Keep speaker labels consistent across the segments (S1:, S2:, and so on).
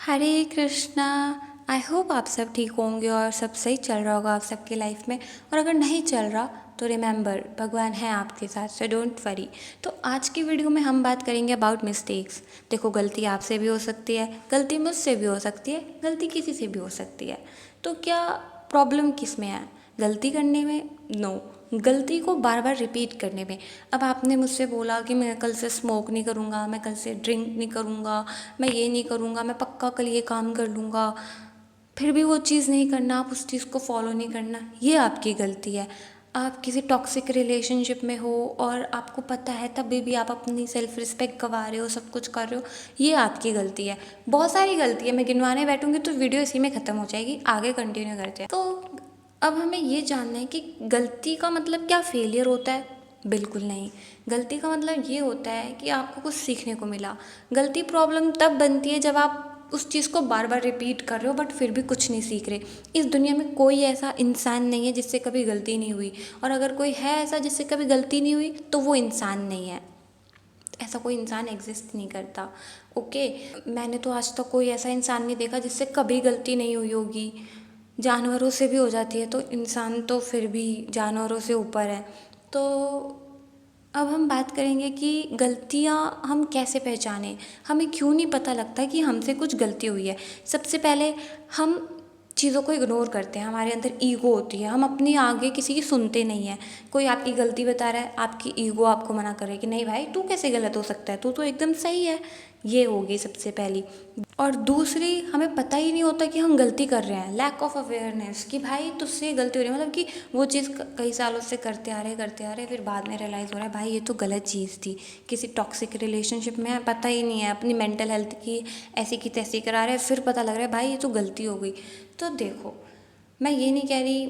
S1: Hare Krishna. I hope आप सब ठीक होंगे और सब सही चल रहा होगा आप सबकी लाइफ में। और अगर नहीं चल रहा तो रिमेंबर, भगवान है आपके साथ, सो डोंट वरी। तो आज की वीडियो में हम बात करेंगे अबाउट मिस्टेक्स। देखो, गलती आपसे भी हो सकती है, गलती मुझसे भी हो सकती है, गलती किसी से भी हो सकती है। तो क्या प्रॉब्लम किस में है? गलती करने में? नो, गलती को बार बार रिपीट करने में। अब आपने मुझसे बोला कि मैं कल से स्मोक नहीं करूँगा, मैं कल से ड्रिंक नहीं करूँगा, मैं ये नहीं करूँगा, मैं पक्का कल ये काम कर लूँगा, फिर भी वो चीज़ नहीं करना, आप उस चीज़ को फॉलो नहीं करना, ये आपकी गलती है। आप किसी टॉक्सिक रिलेशनशिप में हो और आपको पता है तभी भी आप अपनी सेल्फ रिस्पेक्ट गवा रहे हो, सब कुछ कर रहे हो, ये आपकी गलती है। बहुत सारी गलती है, मैं गिनवाने बैठूंगी तो वीडियो इसी में ख़त्म हो जाएगी। आगे कंटिन्यू करते हैं। तो अब हमें ये जानना है कि गलती का मतलब क्या फेलियर होता है? बिल्कुल नहीं। गलती का मतलब ये होता है कि आपको कुछ सीखने को मिला। गलती प्रॉब्लम तब बनती है जब आप उस चीज़ को बार बार रिपीट कर रहे हो बट फिर भी कुछ नहीं सीख रहे। इस दुनिया में कोई ऐसा इंसान नहीं है जिससे कभी गलती नहीं हुई, और अगर कोई है ऐसा जिससे कभी गलती नहीं हुई तो वो इंसान नहीं है। ऐसा कोई इंसान एग्जिस्ट नहीं करता। ओके, मैंने तो आज तक कोई ऐसा इंसान नहीं देखा जिससे कभी गलती नहीं हुई होगी। जानवरों से भी हो जाती है तो इंसान तो फिर भी जानवरों से ऊपर है। तो अब हम बात करेंगे कि गलतियाँ हम कैसे पहचानें, हमें क्यों नहीं पता लगता कि हमसे कुछ गलती हुई है। सबसे पहले हम चीज़ों को इग्नोर करते हैं, हमारे अंदर ईगो होती है, हम अपनी आगे किसी की सुनते नहीं हैं। कोई आपकी गलती बता रहा है, आपकी ईगो आपको मना करे कि नहीं भाई, तू कैसे गलत हो सकता है, तू तो एकदम सही है। ये होगी सबसे पहली। और दूसरी, हमें पता ही नहीं होता कि हम गलती कर रहे हैं। लैक ऑफ अवेयरनेस कि भाई तुझसे गलती हो रही है, मतलब कि वो चीज़ कई सालों से करते आ रहे फिर बाद में रियलाइज़ हो रहा है भाई ये तो गलत चीज़ थी। किसी टॉक्सिक रिलेशनशिप में पता ही नहीं है, अपनी मेंटल हेल्थ की ऐसी की तैसी करा रहे हैं, फिर पता लग रहा है भाई ये तो गलती हो गई। तो देखो, मैं ये नहीं कह रही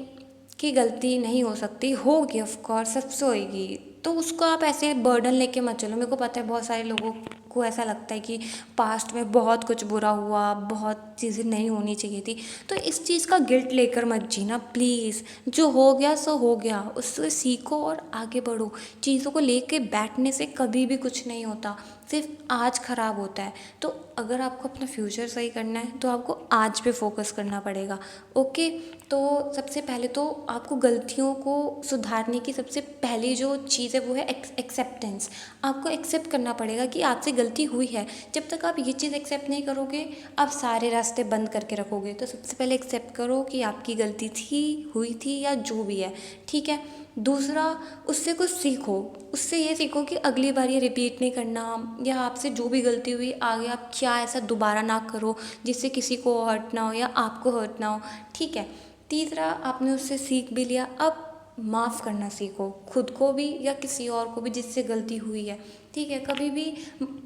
S1: कि गलती नहीं हो सकती, होगी, ऑफ कोर्स सबसे होगी। तो उसको आप ऐसे बर्डन लेके मत चलो। मेरे को पता है बहुत सारे लोगों को ऐसा लगता है कि पास्ट में बहुत कुछ बुरा हुआ, बहुत चीज़ें नहीं होनी चाहिए थी, तो इस चीज़ का गिल्ट लेकर मत जीना प्लीज़। जो हो गया सो हो गया, उससे सीखो और आगे बढ़ो। चीज़ों को लेके बैठने से कभी भी कुछ नहीं होता, सिर्फ आज ख़राब होता है। तो अगर आपको अपना फ्यूचर सही करना है तो आपको आज पे फोकस करना पड़ेगा। ओके, तो सबसे पहले तो आपको गलतियों को सुधारने की सबसे पहली जो चीज़ है वो है एक्सेप्टेंस। आपको एक्सेप्ट करना पड़ेगा कि आपसे गलती हुई है। जब तक आप ये चीज़ एक्सेप्ट नहीं करोगे, आप सारे रास्ते बंद करके रखोगे। तो सबसे पहले एक्सेप्ट करो कि आपकी गलती थी, हुई थी, या जो भी है, ठीक है। दूसरा, उससे कुछ सीखो। उससे ये सीखो कि अगली बार ये रिपीट नहीं करना, या आपसे जो भी गलती हुई आगे आप क्या ऐसा दोबारा ना करो जिससे किसी को हर्ट ना हो या आपको हर्ट ना हो, ठीक है। तीसरा, आपने उससे सीख भी लिया, अब माफ़ करना सीखो, खुद को भी या किसी और को भी जिससे गलती हुई है, ठीक है। कभी भी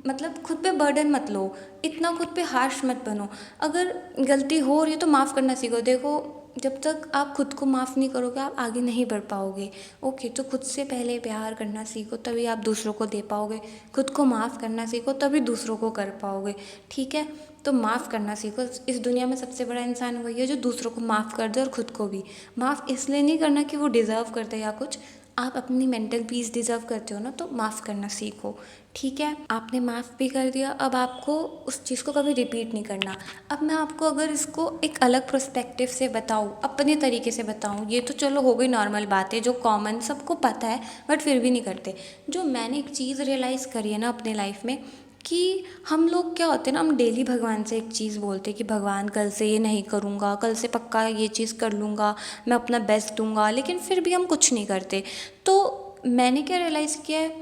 S1: मतलब खुद पे बर्डन मत लो, इतना खुद पे हार्श मत बनो। अगर गलती हो रही है तो माफ़ करना सीखो। देखो, जब तक आप खुद को माफ़ नहीं करोगे आप आगे नहीं बढ़ पाओगे। ओके, तो खुद से पहले प्यार करना सीखो, तभी आप दूसरों को दे पाओगे। खुद को माफ़ करना सीखो, तभी दूसरों को कर पाओगे, ठीक है। तो माफ़ करना सीखो। इस दुनिया में सबसे बड़ा इंसान वही है जो दूसरों को माफ़ कर दे, और खुद को भी। माफ़ इसलिए नहीं करना कि वो डिज़र्व करते या कुछ, आप अपनी मेंटल पीस डिज़र्व करते हो ना, तो माफ़ करना सीखो, ठीक है। आपने माफ़ भी कर दिया, अब आपको उस चीज़ को कभी रिपीट नहीं करना। अब मैं आपको अगर इसको एक अलग पर्सपेक्टिव से बताऊँ, अपने तरीके से बताऊँ, ये तो चलो हो गई नॉर्मल बात है जो कॉमन सबको पता है बट फिर भी नहीं करते। जो मैंने एक चीज़ रियलाइज़ करी है ना अपने लाइफ में, कि हम लोग क्या होते हैं ना, हम डेली भगवान से एक चीज़ बोलते हैं कि भगवान कल से ये नहीं करूँगा, कल से पक्का ये चीज़ कर लूँगा, मैं अपना बेस्ट दूंगा, लेकिन फिर भी हम कुछ नहीं करते। तो मैंने क्या रियलाइज़ किया है,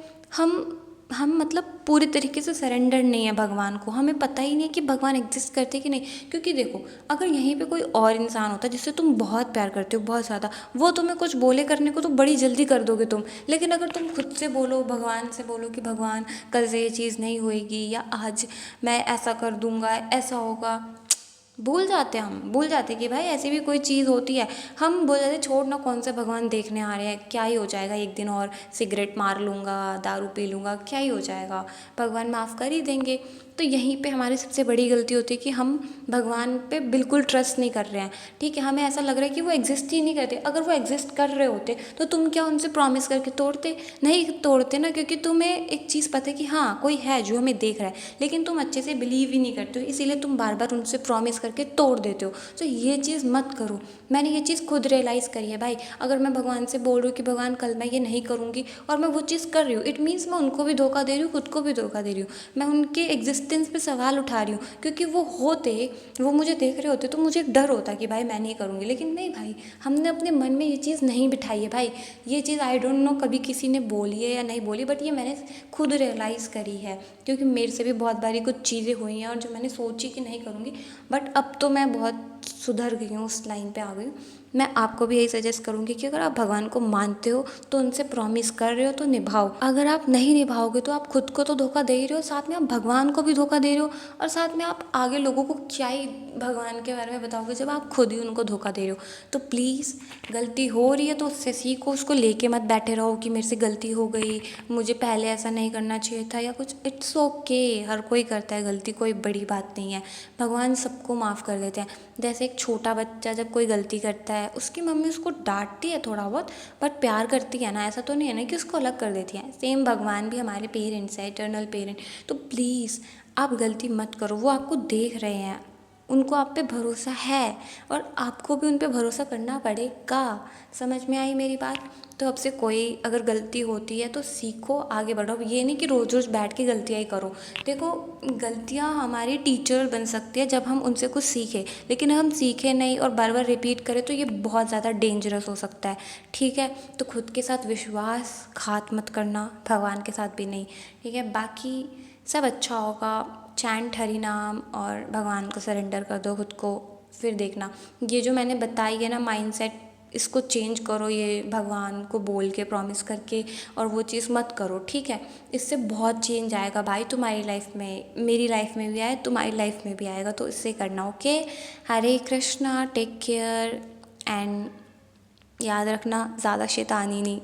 S1: हम मतलब पूरी तरीके से सरेंडर नहीं है भगवान को। हमें पता ही नहीं है कि भगवान एग्जिस्ट करते कि नहीं। क्योंकि देखो, अगर यहीं पे कोई और इंसान होता जिससे तुम बहुत प्यार करते हो, बहुत ज़्यादा, वो तुम्हें कुछ बोले करने को तो बड़ी जल्दी कर दोगे तुम। लेकिन अगर तुम खुद से बोलो, भगवान से बोलो कि भगवान कल से ये चीज़ नहीं होएगी, या आज मैं ऐसा कर दूंगा, ऐसा होगा, भूल जाते हैं। हम भूल जाते हैं कि भाई ऐसी भी कोई चीज़ होती है। हम बोल जाते छोड़ ना, कौन सा भगवान देखने आ रहे हैं, क्या ही हो जाएगा, एक दिन और सिगरेट मार लूँगा, दारू पी लूँगा, क्या ही हो जाएगा, भगवान माफ़ कर ही देंगे। तो यहीं पे हमारी सबसे बड़ी गलती होती है कि हम भगवान पे बिल्कुल ट्रस्ट नहीं कर रहे हैं। ठीक है, हमें ऐसा लग रहा है कि वो एग्जिस्ट ही नहीं करते। अगर वो एग्जिस्ट कर रहे होते तो तुम क्या उनसे प्रॉमिस करके तोड़ते? नहीं तोड़ते ना, क्योंकि तुम्हें एक चीज़ पता है कि हाँ कोई है जो हमें देख रहा है, लेकिन तुम अच्छे से बिलीव ही नहीं करते हो, इसीलिए तुम बार बार उनसे प्रॉमिस करके तोड़ देते हो। तो ये चीज़ मत करो। मैंने ये चीज़ खुद रियलाइज़ करी है भाई। अगर मैं भगवान से बोल रही हूँ कि भगवान कल मैं ये नहीं करूँगी और मैं वो चीज़ कर रही हूँ, इट मीन्स मैं उनको भी धोखा दे रही हूँ, खुद को भी धोखा दे रही हूँ। मैं उनके एग्जिस्टेंस पे सवाल उठा रही हूँ, क्योंकि वो मुझे देख रहे होते तो मुझे एक डर होता कि भाई मैं नहीं करूँगी। लेकिन नहीं भाई, हमने अपने मन में ये चीज़ नहीं बिठाई है भाई। ये चीज़ आई डोंट नो कभी किसी ने बोली है या नहीं बोली, बट ये मैंने खुद रियलाइज़ करी है, क्योंकि मेरे से भी बहुत बारी कुछ चीज़ें हुई हैं और जो मैंने सोची कि नहीं करूँगी, बट अब तो मैं बहुत सुधर गई हूँ, उस लाइन पे आ गई हूँ। मैं आपको भी यही सजेस्ट करूँगी कि अगर आप भगवान को मानते हो तो उनसे प्रॉमिस कर रहे हो तो निभाओ। अगर आप नहीं निभाओगे तो आप खुद को तो धोखा दे ही रहे हो, साथ में आप भगवान को भी धोखा दे रहे हो, और साथ में आप आगे लोगों को क्या ही भगवान के बारे में बताओगे जब आप खुद ही उनको धोखा दे रहे हो। तो प्लीज़, गलती हो रही है तो उससे सीखो, उसको लेके मत बैठे रहो कि मेरे से गलती हो गई, मुझे पहले ऐसा नहीं करना चाहिए था या कुछ। इट्स ओके, हर कोई करता है गलती, कोई बड़ी बात नहीं है। भगवान सबको माफ़ कर देते हैं। जैसे एक छोटा बच्चा जब कोई गलती करता है, उसकी मम्मी उसको डांटती है थोड़ा बहुत, बट प्यार करती है ना, ऐसा तो नहीं है ना कि उसको अलग कर देती है। सेम भगवान भी हमारे पेरेंट्स हैं, इटर्नल पेरेंट। तो प्लीज़ आप गलती मत करो, वो आपको देख रहे हैं, उनको आप पे भरोसा है और आपको भी उन पे भरोसा करना पड़ेगा। समझ में आई मेरी बात? तो अब से कोई अगर गलती होती है तो सीखो, आगे बढ़ो। ये नहीं कि रोज़ रोज़ बैठ के गलतियाँ ही करो। देखो, गलतियाँ हमारी टीचर बन सकती है जब हम उनसे कुछ सीखें, लेकिन हम सीखें नहीं और बार बार रिपीट करें तो ये बहुत ज़्यादा डेंजरस हो सकता है। ठीक है, तो खुद के साथ विश्वासघात मत करना, भगवान के साथ भी नहीं। ठीक है, बाकी सब अच्छा होगा। चैंट हरि नाम और भगवान को सरेंडर कर दो खुद को, फिर देखना। ये जो मैंने बताई है ना माइंडसेट, इसको चेंज करो, ये भगवान को बोल के प्रॉमिस करके, और वो चीज़ मत करो। ठीक है, इससे बहुत चेंज आएगा भाई तुम्हारी लाइफ में, मेरी लाइफ में भी आए, तुम्हारी लाइफ में भी आएगा। तो इससे करना। Okay, Hare Krishna, take care and याद रखना ज़्यादा शैतानी नहीं।